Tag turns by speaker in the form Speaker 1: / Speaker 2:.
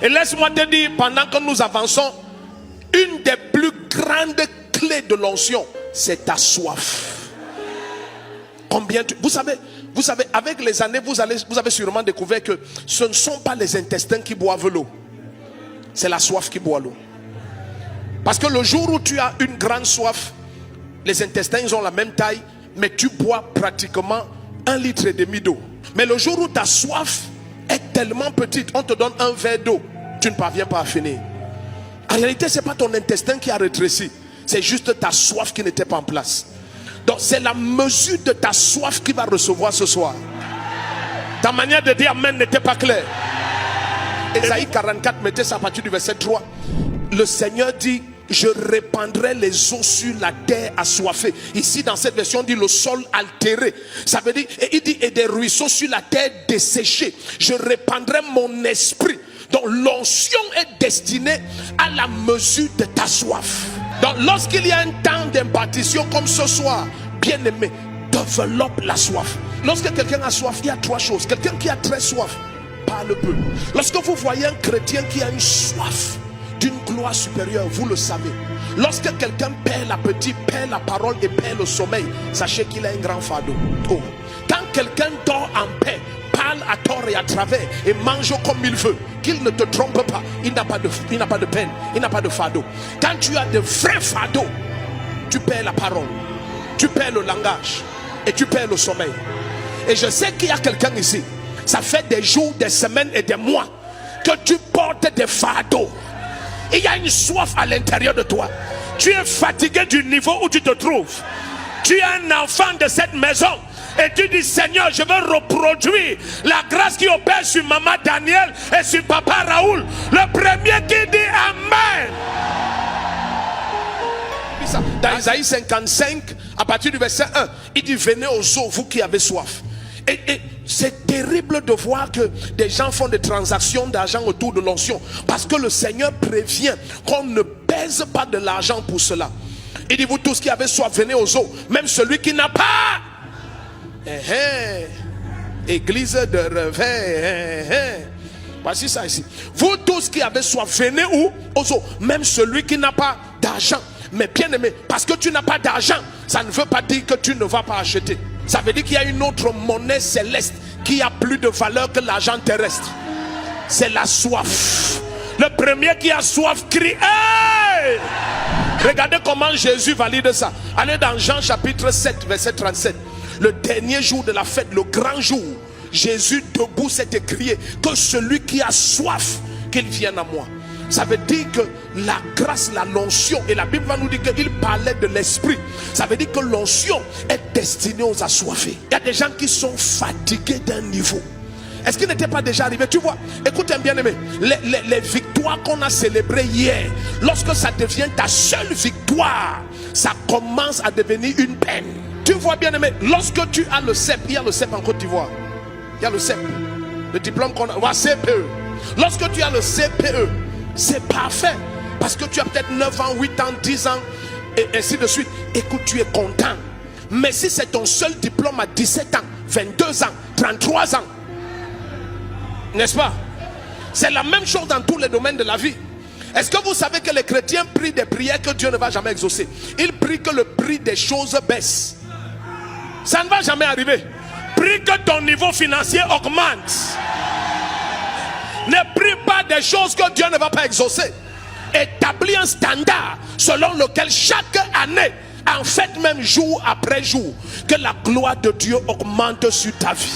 Speaker 1: Et laisse-moi te dire, pendant que nous avançons, une des plus grandes clés de l'onction, c'est ta soif. Combien vous savez, avec les années, vous avez sûrement découvert que ce ne sont pas les intestins qui boivent l'eau, c'est la soif qui boit l'eau. Parce que le jour où tu as une grande soif, les intestins ils ont la même taille, mais tu bois pratiquement 1,5 litre d'eau. Mais le jour où ta soif est tellement petite, on te donne un verre d'eau, tu ne parviens pas à finir. En réalité, ce n'est pas ton intestin qui a rétréci, c'est juste ta soif qui n'était pas en place. Donc c'est la mesure de ta soif qui va recevoir ce soir. Ta manière de dire amen n'était pas claire. Ésaïe 44, mettez ça à partir du verset 3. Le Seigneur dit: je répandrai les eaux sur la terre assoiffée. Ici dans cette version on dit le sol altéré. Ça veut dire, et il dit, et des ruisseaux sur la terre desséchée. Je répandrai mon esprit. Donc l'onction est destinée à la mesure de ta soif. Donc lorsqu'il y a un temps d'impartition comme ce soir, bien aimé, développe la soif. Lorsque quelqu'un a soif, il y a 3 choses. Quelqu'un qui a très soif parle peu. Lorsque vous voyez un chrétien qui a une soif d'une gloire supérieure, vous le savez. Lorsque quelqu'un perd l'appétit, perd la parole et perd le sommeil, sachez qu'il a un grand fardeau. Oh. Quand quelqu'un dort en paix, parle à tort et à travers et mange comme il veut, qu'il ne te trompe pas, il n'a pas de peine, il n'a pas de fardeau. Quand tu as de vrais fardeaux, tu perds la parole, tu perds le langage et tu perds le sommeil. Et je sais qu'il y a quelqu'un ici, ça fait des jours, des semaines et des mois que tu portes des fardeaux. Il y a une soif à l'intérieur de toi. Tu es fatigué du niveau où tu te trouves. Tu es un enfant de cette maison et tu dis: Seigneur, je veux reproduire la grâce qui opère sur maman Daniel et sur papa Raoul. Le premier qui dit amen. Dans Isaïe 55, à partir du verset 1, il dit: venez aux eaux, vous qui avez soif. Et c'est terrible de voir que des gens font des transactions d'argent autour de l'onction, parce que le Seigneur prévient qu'on ne pèse pas de l'argent pour cela. Il dit: vous tous qui avez soif, venez aux eaux. Même celui qui n'a pas. Église de réveil. Voici ça ici. Vous tous qui avez soif, venez où? Aux eaux. Même celui qui n'a pas d'argent. Mais bien aimé, parce que tu n'as pas d'argent, ça ne veut pas dire que tu ne vas pas acheter. Ça veut dire qu'il y a une autre monnaie céleste qui a plus de valeur que l'argent terrestre. C'est la soif. Le premier qui a soif crie: hey! Regardez comment Jésus valide ça. Allez dans Jean chapitre 7 verset 37. Le dernier jour de la fête, le grand jour, Jésus debout s'est écrié: que celui qui a soif, qu'il vienne à moi. Ça veut dire que la grâce, la l'onction, et la Bible va nous dire qu'il parlait de l'esprit. Ça veut dire que l'onction est destinée aux assoiffés. Il y a des gens qui sont fatigués d'un niveau. Est-ce qu'il n'était pas déjà arrivé? Tu vois, écoute bien aimé, les victoires qu'on a célébrées hier, lorsque ça devient ta seule victoire, ça commence à devenir une peine. Tu vois bien aimé, lorsque tu as le CEP, il y a le CEP en Côte d'Ivoire. Il y a le CEP, le diplôme qu'on a, CPE. Lorsque tu as le CPE, c'est parfait, parce que tu as peut-être 9 ans, 8 ans, 10 ans et ainsi de suite. Écoute, tu es content. Mais si c'est ton seul diplôme à 17 ans, 22 ans, 33 ans, n'est-ce pas? C'est la même chose dans tous les domaines de la vie. Est-ce que vous savez que les chrétiens prient des prières que Dieu ne va jamais exaucer? Ils prient que le prix des choses baisse. Ça ne va jamais arriver. Prie que ton niveau financier augmente. Ne prie pas des choses que Dieu ne va pas exaucer. Établis un standard selon lequel chaque année, en fait même jour après jour, que la gloire de Dieu augmente sur ta vie.